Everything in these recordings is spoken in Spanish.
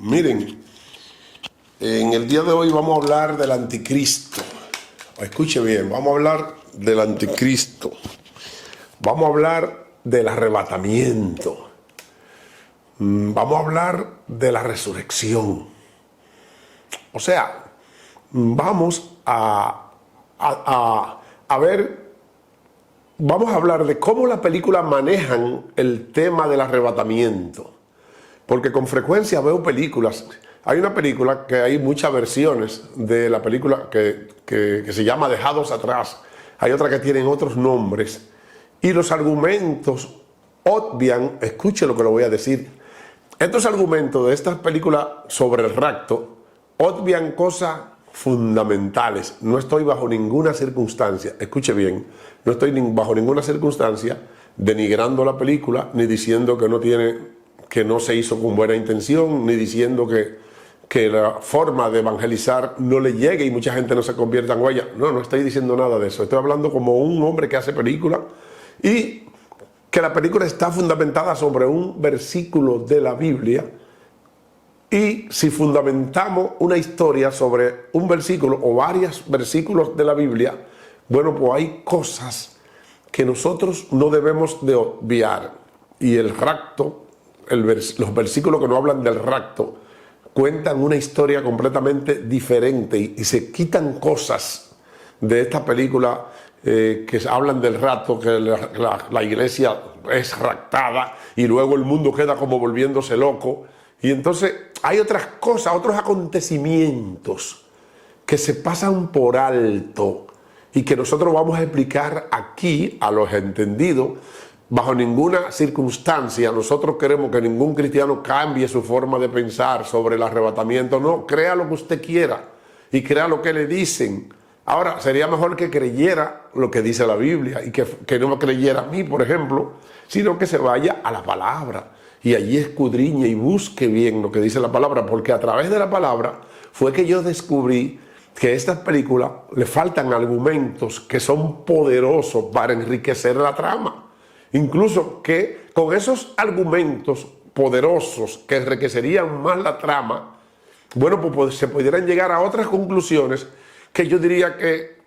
Miren, en el día de hoy vamos a hablar del anticristo. Escuche bien, vamos a hablar del anticristo. Vamos a hablar del arrebatamiento. Vamos a hablar de la resurrección. O sea, vamos a ver, vamos a hablar de cómo las películas manejan el tema del arrebatamiento. Porque con frecuencia veo películas. Hay una película que hay muchas versiones de la película que se llama Dejados Atrás. Hay otra que tienen otros nombres. Y los argumentos obvian, escuche lo que le voy a decir. Estos argumentos de estas películas sobre el rapto obvian cosas fundamentales. No estoy bajo ninguna circunstancia, escuche bien, no estoy bajo ninguna circunstancia denigrando la película, ni diciendo que no se hizo con buena intención, ni diciendo que la forma de evangelizar no le llegue y mucha gente no se convierta en huella. No estoy diciendo nada de eso. Estoy hablando como un hombre que hace película y que la película está fundamentada sobre un versículo de la Biblia. Y si fundamentamos una historia sobre un versículo o varios versículos de la Biblia, bueno, pues hay cosas que nosotros no debemos de obviar. Y el rapto, los versículos que no hablan del rapto, cuentan una historia completamente diferente y se quitan cosas de esta película que hablan del rapto, que la iglesia es raptada y luego el mundo queda como volviéndose loco. Y entonces hay otras cosas, otros acontecimientos que se pasan por alto y que nosotros vamos a explicar aquí a los entendidos. Bajo ninguna circunstancia nosotros queremos que ningún cristiano cambie su forma de pensar sobre el arrebatamiento. No, crea lo que usted quiera y crea lo que le dicen. Ahora, sería mejor que creyera lo que dice la Biblia y que no me creyera a mí, por ejemplo, sino que se vaya a la palabra y allí escudriñe y busque bien lo que dice la palabra, porque a través de la palabra fue que yo descubrí que a estas películas le faltan argumentos que son poderosos para enriquecer la trama. Incluso que con esos argumentos poderosos que enriquecerían más la trama, bueno, pues se pudieran llegar a otras conclusiones que yo diría que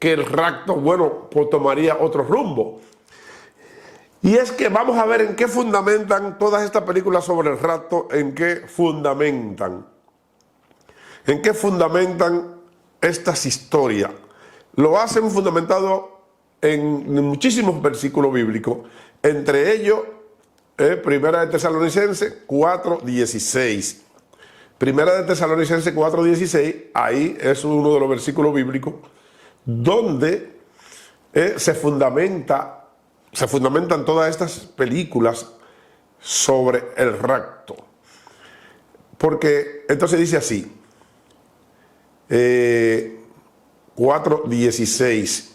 el rapto, bueno, pues tomaría otro rumbo. Y es que vamos a ver en qué fundamentan todas estas películas sobre el rapto, en qué fundamentan estas historias. Lo hacen fundamentado en muchísimos versículos bíblicos, entre ellos, Primera de Tesalonicenses 4:16. Primera de Tesalonicenses 4:16, ahí es uno de los versículos bíblicos donde se fundamentan todas estas películas sobre el rapto. Porque entonces dice así, 4:16.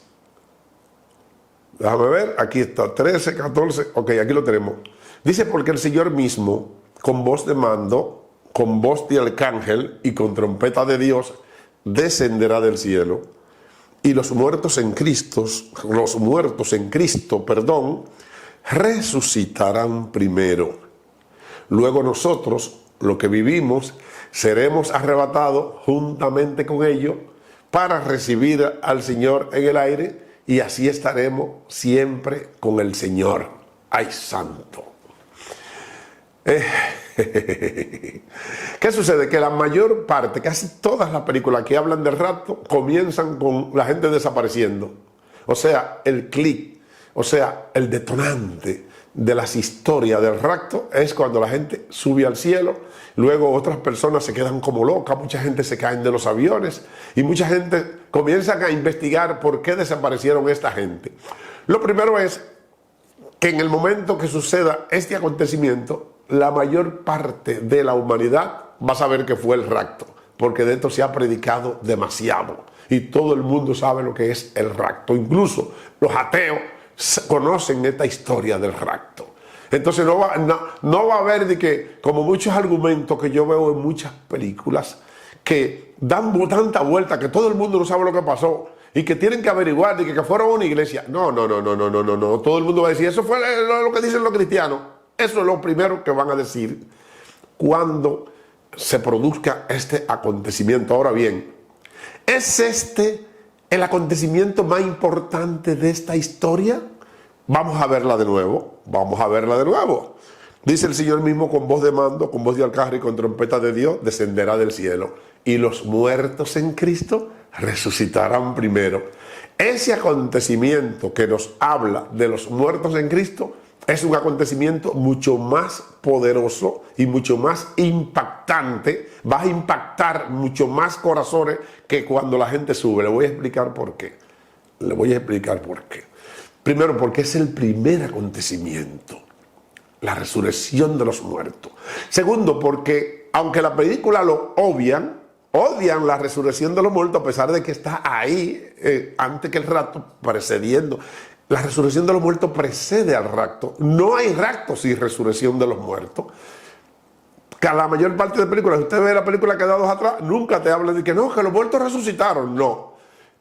Déjame ver, aquí está, 13, 14, ok, aquí lo tenemos. Dice, porque el Señor mismo, con voz de mando, con voz de arcángel y con trompeta de Dios, descenderá del cielo, y los muertos en Cristo, resucitarán primero. Luego nosotros, los que vivimos, seremos arrebatados juntamente con ellos para recibir al Señor en el aire, y así estaremos siempre con el Señor. ¡Ay, santo! ¿Qué sucede? Que la mayor parte, casi todas las películas que hablan del rapto, comienzan con la gente desapareciendo. O sea, el clic, o sea, el detonante de las historias del rapto es cuando la gente sube al cielo, luego otras personas se quedan como locas, mucha gente se cae de los aviones y mucha gente comienza a investigar por qué desaparecieron esta gente. Lo primero es que en el momento que suceda este acontecimiento, la mayor parte de la humanidad va a saber que fue el rapto, porque de esto se ha predicado demasiado y todo el mundo sabe lo que es el rapto. Incluso los ateos conocen esta historia del rapto. Entonces no va a haber de que, como muchos argumentos que yo veo en muchas películas, que dan tanta vuelta que todo el mundo no sabe lo que pasó y que tienen que averiguar de que fueron a una iglesia. No. Todo el mundo va a decir, eso fue lo que dicen los cristianos. Eso es lo primero que van a decir cuando se produzca este acontecimiento. Ahora bien, ¿es este el acontecimiento más importante de esta historia? Vamos a verla de nuevo, vamos a verla de nuevo. Dice el Señor mismo: con voz de mando, con voz de arcángel y con trompeta de Dios, descenderá del cielo. Y los muertos en Cristo resucitarán primero. Ese acontecimiento que nos habla de los muertos en Cristo es un acontecimiento mucho más poderoso y mucho más impactante. Va a impactar mucho más corazones que cuando la gente sube. Le voy a explicar por qué. Le voy a explicar por qué. Primero, porque es el primer acontecimiento, la resurrección de los muertos. Segundo, porque aunque la película lo odian la resurrección de los muertos, a pesar de que está ahí antes que el rapto, precediendo. La resurrección de los muertos precede al rapto. No hay rapto sin resurrección de los muertos. Que la mayor parte de películas, si usted ve la película que ha dado atrás, nunca te hablan de que no, que los muertos resucitaron. No,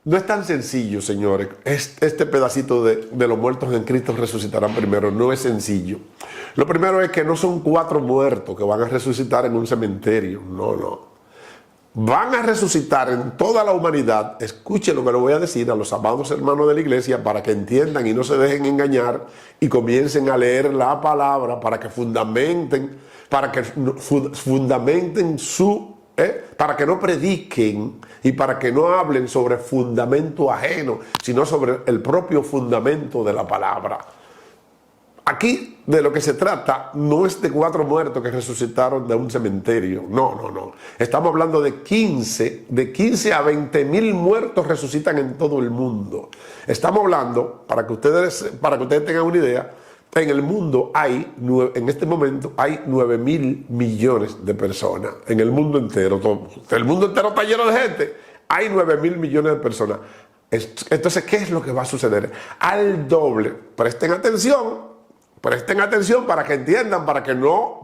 no es tan sencillo, señores. Este pedacito de los muertos en Cristo resucitarán primero. No es sencillo. Lo primero es que no son 4 muertos que van a resucitar en un cementerio. No, no. Van a resucitar en toda la humanidad. Escuchen lo que le voy a decir a los amados hermanos de la iglesia para que entiendan y no se dejen engañar y comiencen a leer la palabra para que fundamenten, para que no prediquen y para que no hablen sobre fundamento ajeno, sino sobre el propio fundamento de la palabra. Aquí de lo que se trata no es de 4 muertos que resucitaron de un cementerio. No, no, no. Estamos hablando de 15 a 20.000 muertos resucitan en todo el mundo. Estamos hablando, para que ustedes tengan una idea, en el mundo en este momento hay 9.000 millones de personas. En el mundo entero. El mundo entero está lleno de gente. Hay 9.000 millones de personas. Entonces, ¿qué es lo que va a suceder? Al doble. Presten atención para que entiendan, para que no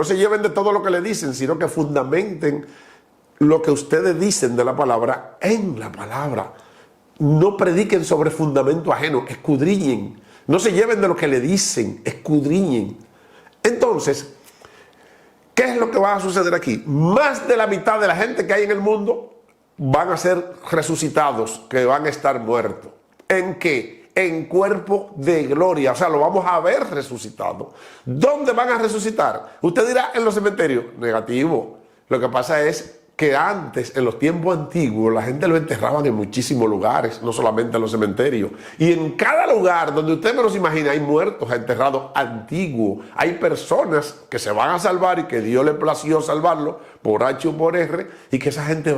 se lleven de todo lo que le dicen, sino que fundamenten lo que ustedes dicen de la palabra en la palabra. No prediquen sobre fundamento ajeno, escudriñen. No se lleven de lo que le dicen, escudriñen. Entonces, ¿qué es lo que va a suceder aquí? Más de la mitad de la gente que hay en el mundo van a ser resucitados, que van a estar muertos. ¿En qué? En cuerpo de gloria, o sea, lo vamos a ver resucitado. ¿Dónde van a resucitar? Usted dirá, en los cementerios. Negativo. Lo que pasa es que antes, en los tiempos antiguos, la gente lo enterraban en muchísimos lugares, no solamente en los cementerios. Y en cada lugar donde usted menos imagina, hay muertos enterrados antiguos. Hay personas que se van a salvar y que Dios le plació salvarlo por H o por R, y que esa gente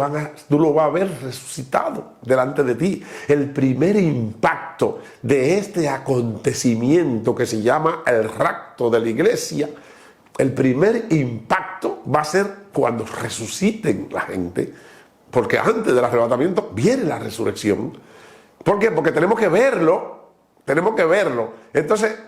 tú lo vas a ver resucitado delante de ti. El primer impacto de este acontecimiento que se llama el rapto de la iglesia, el primer impacto va a ser cuando resuciten la gente, porque antes del arrebatamiento viene la resurrección. ¿Por qué? Porque tenemos que verlo, Entonces,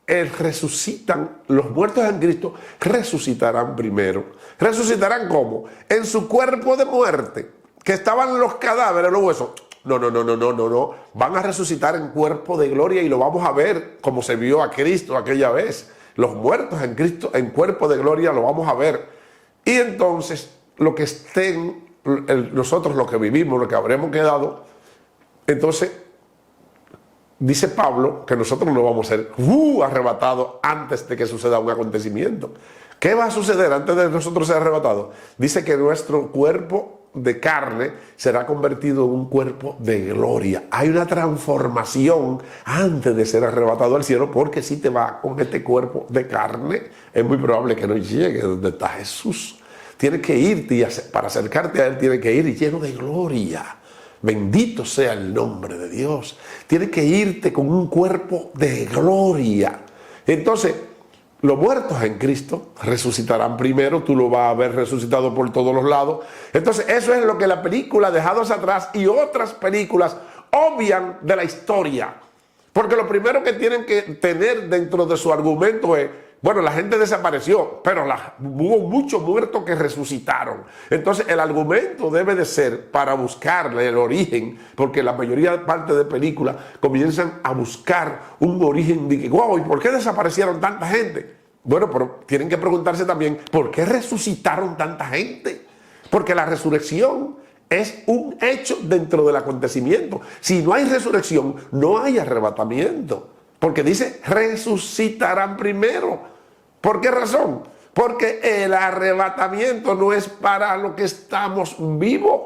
resucitan, los muertos en Cristo resucitarán primero. ¿Resucitarán cómo? En su cuerpo de muerte, que estaban los cadáveres, los huesos. No. Van a resucitar en cuerpo de gloria y lo vamos a ver como se vio a Cristo aquella vez. Los muertos en Cristo en cuerpo de gloria lo vamos a ver. Y entonces, nosotros lo que vivimos, lo que habremos quedado, entonces, dice Pablo que nosotros no vamos a ser arrebatados antes de que suceda un acontecimiento. ¿Qué va a suceder antes de nosotros ser arrebatados? Dice que nuestro cuerpo de carne será convertido en un cuerpo de gloria. Hay una transformación antes de ser arrebatado al cielo, porque si te vas con este cuerpo de carne, es muy probable que no llegue donde está Jesús. Tienes que irte y para acercarte a Él tienes que ir lleno de gloria. Bendito sea el nombre de Dios. Tienes que irte con un cuerpo de gloria. Entonces, los muertos en Cristo resucitarán primero. Tú lo vas a ver resucitado por todos los lados. Entonces, eso es lo que la película Dejados Atrás y otras películas obvian de la historia. Porque lo primero que tienen que tener dentro de su argumento es, bueno, la gente desapareció, pero hubo muchos muertos que resucitaron. Entonces, el argumento debe de ser para buscarle el origen, porque la mayoría de películas comienzan a buscar un origen de, wow, ¿y por qué desaparecieron tanta gente? Bueno, pero tienen que preguntarse también, ¿por qué resucitaron tanta gente? Porque la resurrección es un hecho dentro del acontecimiento. Si no hay resurrección, no hay arrebatamiento. Porque dice, resucitarán primero. ¿Por qué razón? Porque el arrebatamiento no es para los que estamos vivos.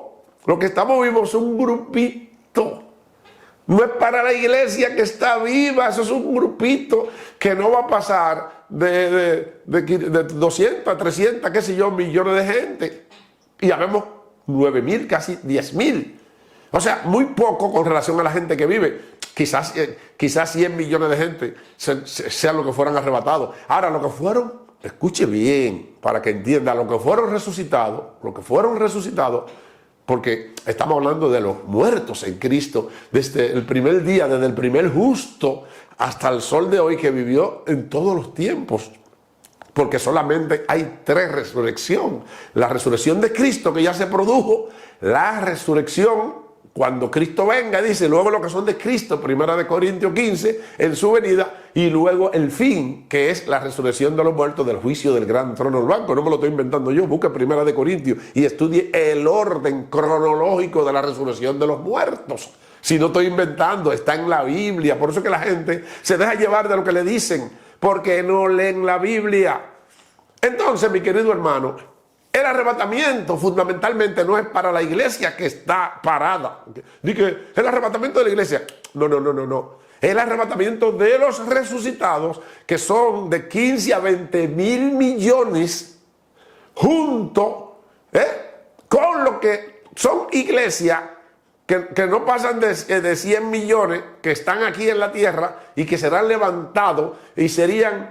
Los que estamos vivos es un grupito. No es para la iglesia que está viva, eso es un grupito que no va a pasar de 200 a 300, qué sé yo, millones de gente. Y ya vemos 9.000, casi 10.000. O sea, muy poco con relación a la gente que vive. Quizás 100 millones de gente sean los que fueran arrebatados. Ahora, los que fueron, escuche bien, para que entienda, los que fueron resucitados, porque estamos hablando de los muertos en Cristo, desde el primer día, desde el primer justo hasta el sol de hoy que vivió en todos los tiempos. Porque solamente hay 3 resurrecciones. La resurrección de Cristo que ya se produjo, la resurrección cuando Cristo venga, dice, luego lo que son de Cristo, 1 Corintios 15, en su venida, y luego el fin, que es la resurrección de los muertos del juicio del gran trono blanco. No me lo estoy inventando yo, busque 1 Corintios y estudie el orden cronológico de la resurrección de los muertos. Si no estoy inventando, está en la Biblia. Por eso es que la gente se deja llevar de lo que le dicen, porque no leen la Biblia. Entonces, mi querido hermano, el arrebatamiento fundamentalmente no es para la iglesia que está parada. Dice, el arrebatamiento de la iglesia. No. El arrebatamiento de los resucitados, que son de 15 a 20 mil millones, junto con lo que son iglesias que no pasan de 100 millones, que están aquí en la tierra y que serán levantados y serían...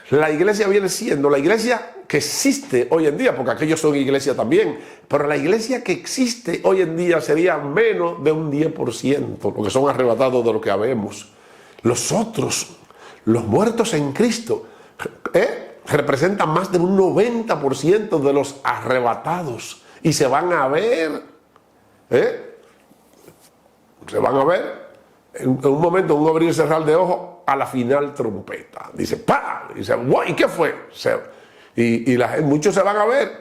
La iglesia viene siendo la iglesia que existe hoy en día, porque aquellos son iglesias también, pero la iglesia que existe hoy en día sería menos de un 10%, porque son arrebatados de lo que habemos. Los otros, los muertos en Cristo, representan más de un 90% de los arrebatados, y se van a ver, en un momento, un abrir y cerrar de ojos, a la final trompeta. Dice, ¡pa! Dice, ¿y qué fue? Muchos se van a ver,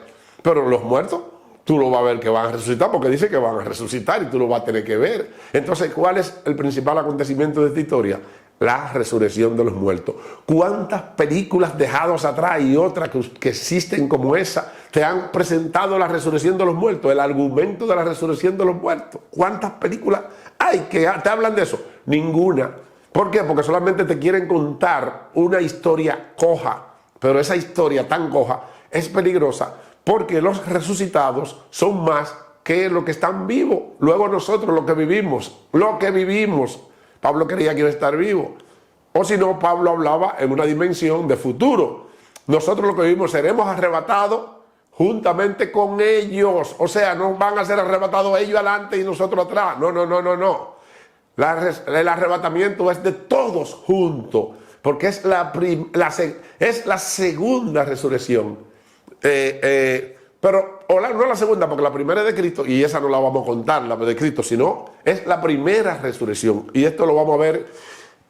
pero los muertos, tú lo vas a ver que van a resucitar, porque dice que van a resucitar y tú lo vas a tener que ver. Entonces, ¿cuál es el principal acontecimiento de esta historia? La resurrección de los muertos. ¿Cuántas películas dejadas atrás y otras que existen como esa te han presentado la resurrección de los muertos, el argumento de la resurrección de los muertos? ¿Cuántas películas hay que te hablan de eso? Ninguna. ¿Por qué? Porque solamente te quieren contar una historia coja, pero esa historia tan coja es peligrosa porque los resucitados son más que los que están vivos. Luego nosotros, lo que vivimos, Pablo creía que iba a estar vivo. O si no, Pablo hablaba en una dimensión de futuro. Nosotros lo que vivimos seremos arrebatados juntamente con ellos. O sea, no van a ser arrebatados ellos adelante y nosotros atrás. No. El arrebatamiento es de todos juntos, porque es la segunda resurrección. Pero no la segunda, porque la primera es de Cristo, y esa no la vamos a contar, la de Cristo, sino es la primera resurrección. Y esto lo vamos a ver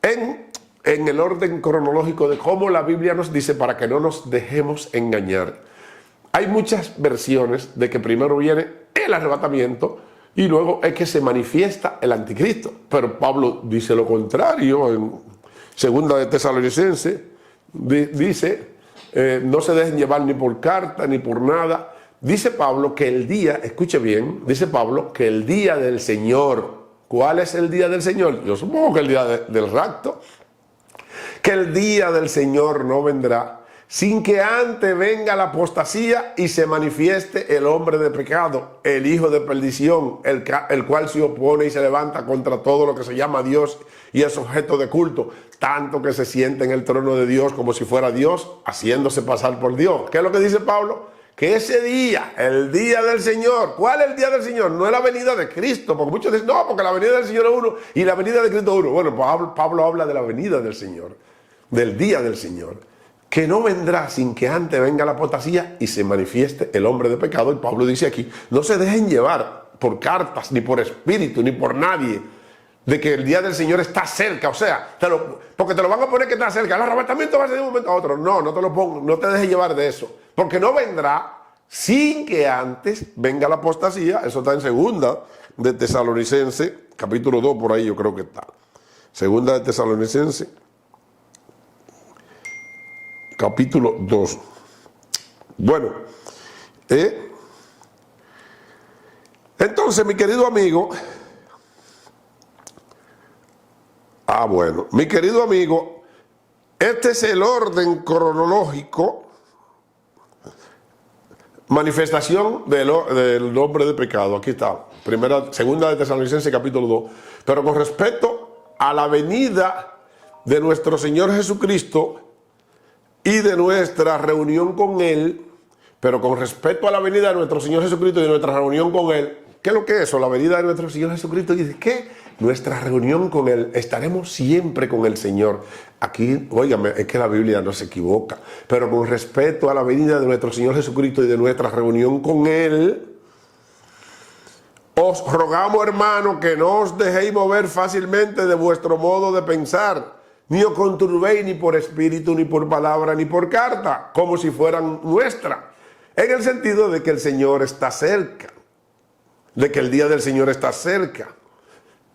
en el orden cronológico de cómo la Biblia nos dice, para que no nos dejemos engañar. Hay muchas versiones de que primero viene el arrebatamiento, y luego es que se manifiesta el anticristo. Pero Pablo dice lo contrario. En 2 de Tesalonicenses dice, no se dejen llevar ni por carta ni por nada. Dice Pablo que el día, escuche bien, dice Pablo que el día del Señor. ¿Cuál es el día del Señor? Yo supongo que el día del rapto. Que el día del Señor no vendrá sin que antes venga la apostasía y se manifieste el hombre de pecado, el hijo de perdición, el cual se opone y se levanta contra todo lo que se llama Dios y es objeto de culto, tanto que se siente en el trono de Dios como si fuera Dios, haciéndose pasar por Dios. ¿Qué es lo que dice Pablo? Que ese día, el día del Señor, ¿cuál es el día del Señor? No es la venida de Cristo, porque muchos dicen, no, porque la venida del Señor es uno y la venida de Cristo es uno. Bueno, Pablo habla de la venida del Señor, del día del Señor, que no vendrá sin que antes venga la apostasía y se manifieste el hombre de pecado. Y Pablo dice aquí, no se dejen llevar por cartas, ni por espíritu, ni por nadie. de que el día del Señor está cerca, o sea, porque te lo van a poner que está cerca, el arrebatamiento va a ser de un momento a otro. No, no te lo pongo, no te dejes llevar de eso, porque no vendrá sin que antes venga la apostasía. Eso está en segunda de Tesalonicenses, capítulo 2, por ahí yo creo que está. Segunda de Tesalonicenses, capítulo 2. Bueno, entonces mi querido amigo, mi querido amigo, este es el orden cronológico, manifestación del hombre de pecado. Aquí está, segunda de Tesalonicenses capítulo 2. Pero con respecto a la venida de nuestro Señor Jesucristo y de nuestra reunión con Él, pero con respecto a la venida de nuestro Señor Jesucristo y de nuestra reunión con Él, ¿qué es lo que es eso? La venida de nuestro Señor Jesucristo. Dice, ¿qué? Nuestra reunión con Él. Estaremos siempre con el Señor. Aquí, óigame, es que la Biblia no se equivoca. Pero con respecto a la venida de nuestro Señor Jesucristo y de nuestra reunión con Él, os rogamos, hermanos, que no os dejéis mover fácilmente de vuestro modo de pensar, ni os conturbéis ni por espíritu, ni por palabra, ni por carta, como si fueran nuestras. En el sentido de que el Señor está cerca, de que el día del Señor está cerca.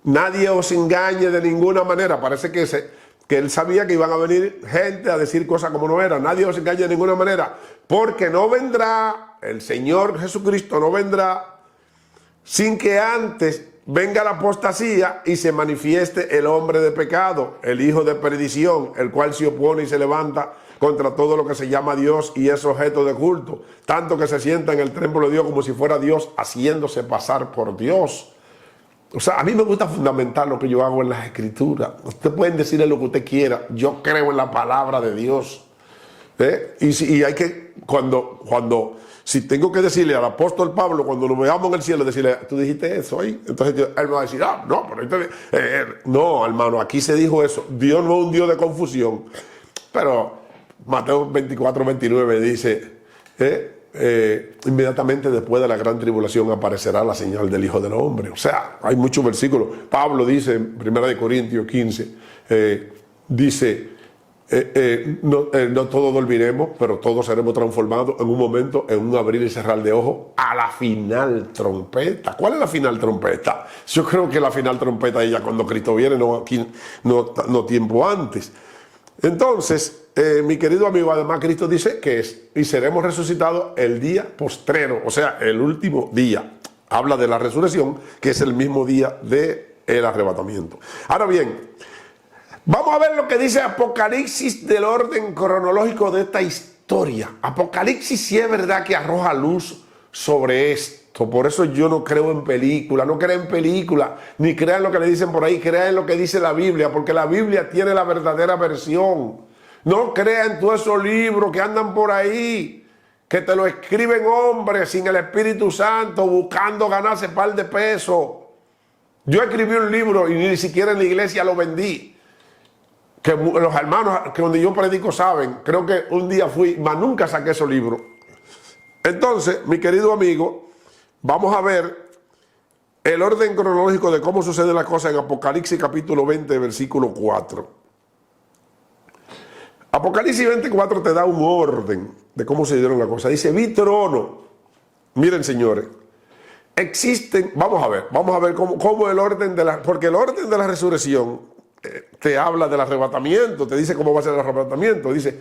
Nadie os engañe de ninguna manera. Parece que él sabía que iban a venir gente a decir cosas como no era. Nadie os engañe de ninguna manera, porque no vendrá, el Señor Jesucristo no vendrá sin que antes venga la apostasía y se manifieste el hombre de pecado, el hijo de perdición, el cual se opone y se levanta contra todo lo que se llama Dios y es objeto de culto, tanto que se sienta en el templo de Dios como si fuera Dios, haciéndose pasar por Dios. O sea, a mí me gusta fundamentar lo que yo hago en las Escrituras. Usted pueden decirle lo que usted quiera, yo creo en la palabra de Dios. Y hay que, si tengo que decirle al apóstol Pablo, cuando nos veamos en el cielo, decirle, tú dijiste eso ahí, entonces él me va a decir, no, pero no, hermano, aquí se dijo eso. Dios no es un Dios de confusión. Pero Mateo 24, 29 dice, inmediatamente después de la gran tribulación aparecerá la señal del Hijo del Hombre. O sea, hay muchos versículos. Pablo dice en 1 Corintios 15, dice, no todos dormiremos, pero todos seremos transformados en un momento, en un abrir y cerrar de ojos, a la final trompeta. ¿Cuál es la final trompeta? Yo creo que la final trompeta es ya cuando Cristo viene, no tiempo antes. Entonces, mi querido amigo, además Cristo dice que y seremos resucitados el día postrero, o sea, el último día. Habla de la resurrección, que es el mismo día del arrebatamiento. Ahora bien, vamos a ver lo que dice Apocalipsis del orden cronológico de esta historia. Apocalipsis sí es verdad que arroja luz sobre esto. Por eso yo no creo en películas, no creo en películas, ni crean lo que le dicen por ahí, crean lo que dice la Biblia, porque la Biblia tiene la verdadera versión. No crean todos esos libros que andan por ahí, que te lo escriben hombres sin el Espíritu Santo, buscando ganarse par de pesos. Yo escribí un libro y ni siquiera en la iglesia lo vendí. Que los hermanos que donde yo predico saben, creo que un día fui, mas nunca saqué esos libros. Entonces, mi querido amigo, vamos a ver el orden cronológico de cómo sucede la cosa en Apocalipsis capítulo 20, versículo 4. Apocalipsis 24 te da un orden de cómo se dieron las cosas. Dice, vi trono. Miren, señores, existen, vamos a ver cómo el orden porque el orden de la resurrección te habla del arrebatamiento, te dice cómo va a ser el arrebatamiento. Dice,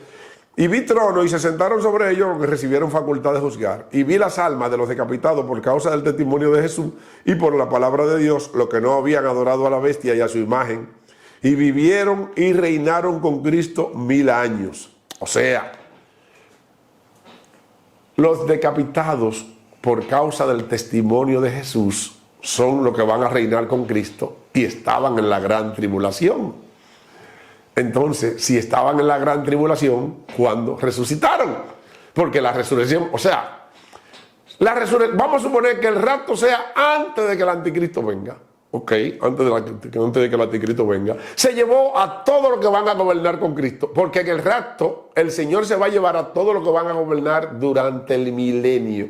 y vi trono y se sentaron sobre ellos los que recibieron facultad de juzgar. Y vi las almas de los decapitados por causa del testimonio de Jesús y por la palabra de Dios, los que no habían adorado a la bestia y a su imagen. Y vivieron y reinaron con Cristo 1000 años. O sea, los decapitados por causa del testimonio de Jesús son los que van a reinar con Cristo y estaban en la gran tribulación. Entonces, si estaban en la gran tribulación, ¿cuándo resucitaron? Porque la resurrección, o sea, vamos a suponer que el rapto sea antes de que el anticristo venga. Ok, antes de que el anticristo venga. Se llevó a todos los que van a gobernar con Cristo. Porque en el rapto, el Señor se va a llevar a todos los que van a gobernar durante el milenio.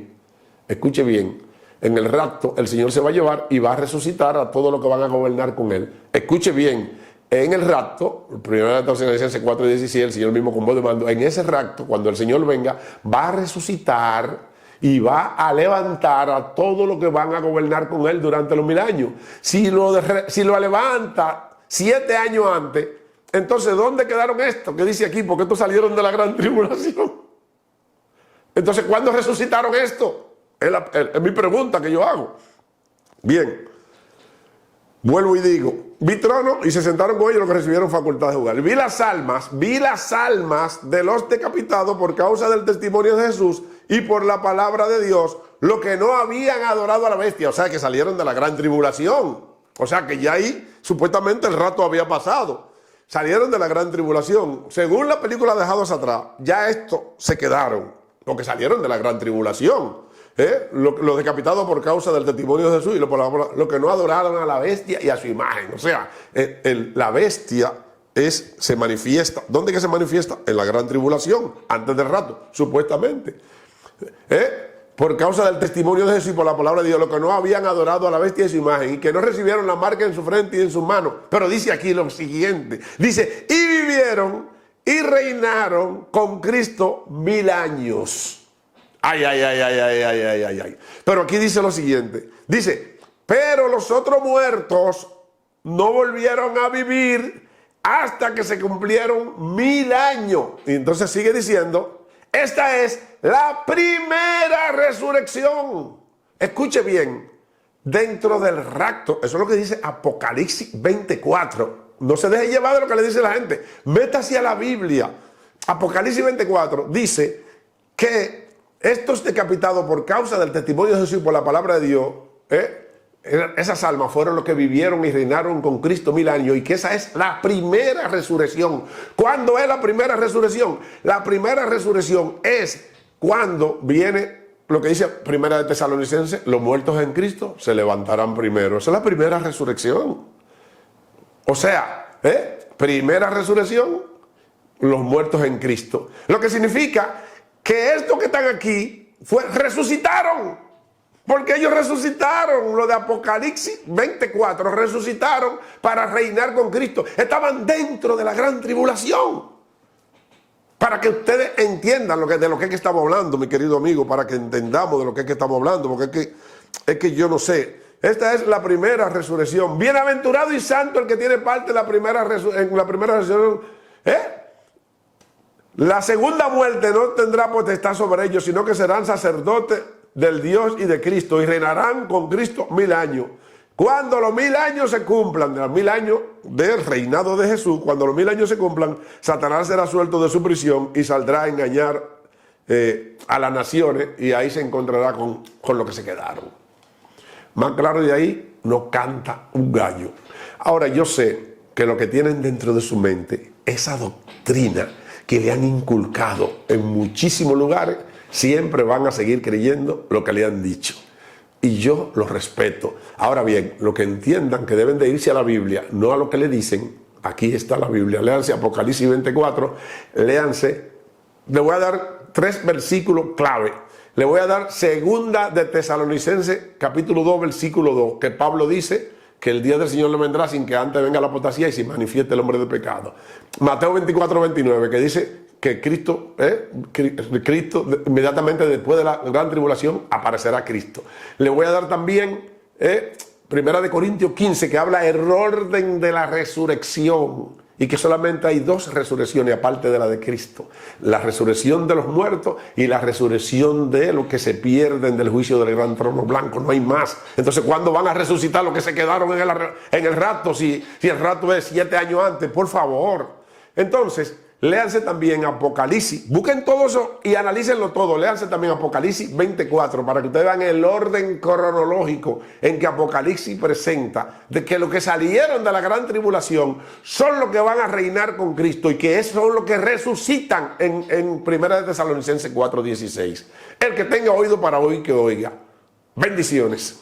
Escuche bien. en el rapto, el Señor se va a llevar y va a resucitar a todos los que van a gobernar con Él. Escuche bien, en el rapto, 1 Tesalonicenses 4:17, el Señor mismo con voz de mando, en ese rapto, cuando el Señor venga, va a resucitar y va a levantar a todos los que van a gobernar con Él durante los 1000 años. Si lo levanta 7 años antes, entonces ¿dónde quedaron estos? ¿Qué dice aquí? Porque estos salieron de la gran tribulación. Entonces, ¿cuándo resucitaron esto? Es mi pregunta que yo hago. Bien, vuelvo y digo, vi trono y se sentaron con ellos los que recibieron facultad de jugar. Vi las almas de los decapitados por causa del testimonio de Jesús y por la palabra de Dios, los que no habían adorado a la bestia, o sea, que salieron de la gran tribulación. O sea, que ya ahí supuestamente el rato había pasado. Salieron de la gran tribulación. Según la película Dejados Atrás, ya estos se quedaron, porque salieron de la gran tribulación. Los decapitados por causa del testimonio de Jesús y los que no adoraron a la bestia y a su imagen. O sea, la bestia se manifiesta. ¿Dónde que se manifiesta? En la gran tribulación, antes del rato, supuestamente. Por causa del testimonio de Jesús y por la palabra de Dios, los que no habían adorado a la bestia y su imagen y que no recibieron la marca en su frente y en sus manos. Pero dice aquí lo siguiente, dice, y vivieron y reinaron con Cristo 1000 años. Ay. Pero aquí dice lo siguiente, dice, pero los otros muertos no volvieron a vivir hasta que se cumplieron 1000 años. Y entonces sigue diciendo, esta es la primera resurrección. Escuche bien, dentro del rapto, eso es lo que dice Apocalipsis 24. No se deje llevar de lo que le dice la gente. Métase a la Biblia. Apocalipsis 24 dice que estos decapitados por causa del testimonio de Jesús y por la palabra de Dios, esas almas fueron los que vivieron y reinaron con Cristo 1000 años y que esa es la primera resurrección. ¿Cuándo es la primera resurrección? La primera resurrección es cuando viene lo que dice Primera de Tesalonicenses, los muertos en Cristo se levantarán primero. Esa es la primera resurrección. O sea, primera resurrección, los muertos en Cristo. Lo que significa que estos que están aquí resucitaron. Porque ellos resucitaron, lo de Apocalipsis 24, resucitaron para reinar con Cristo. Estaban dentro de la gran tribulación. Para que ustedes entiendan de lo que es que estamos hablando, mi querido amigo, para que entendamos de lo que es que estamos hablando, porque es que yo no sé. Esta es la primera resurrección. Bienaventurado y santo el que tiene parte en la primera resurrección. La segunda muerte no tendrá potestad sobre ellos, sino que serán sacerdotes del Dios y de Cristo y reinarán con Cristo 1000 años. Cuando los 1000 años se cumplan, de los 1000 años del reinado de Jesús, cuando los 1000 años se cumplan, Satanás será suelto de su prisión y saldrá a engañar a las naciones y ahí se encontrará con los que se quedaron. Más claro de ahí no canta un gallo. Ahora yo sé que lo que tienen dentro de su mente, esa doctrina que le han inculcado en muchísimos lugares, siempre van a seguir creyendo lo que le han dicho. Y yo los respeto. Ahora bien, lo que entiendan que deben de irse a la Biblia, no a lo que le dicen. Aquí está la Biblia. Léanse Apocalipsis 24. Léanse. Le voy a dar 3 versículos clave. Le voy a dar Segunda de Tesalonicenses, capítulo 2, versículo 2, que Pablo dice que el día del Señor no vendrá sin que antes venga la apostasía y se manifieste el hombre de pecado. Mateo 24, 29, que dice que Cristo inmediatamente después de la gran tribulación aparecerá Cristo. Le voy a dar también Primera de Corintios 15, que habla del orden de la resurrección y que solamente hay 2 resurrecciones aparte de la de Cristo: la resurrección de los muertos y la resurrección de los que se pierden del juicio del gran trono blanco. No hay más. Entonces, ¿cuándo van a resucitar los que se quedaron en el rapto? Si el rapto es 7 años antes, por favor. Entonces, léanse también Apocalipsis, busquen todo eso y analícenlo todo. Léanse también Apocalipsis 24 para que ustedes vean el orden cronológico en que Apocalipsis presenta de que los que salieron de la gran tribulación son los que van a reinar con Cristo y que esos son los que resucitan en Primera de Tesalonicenses 4:16. El que tenga oído para oír, que oiga. Bendiciones.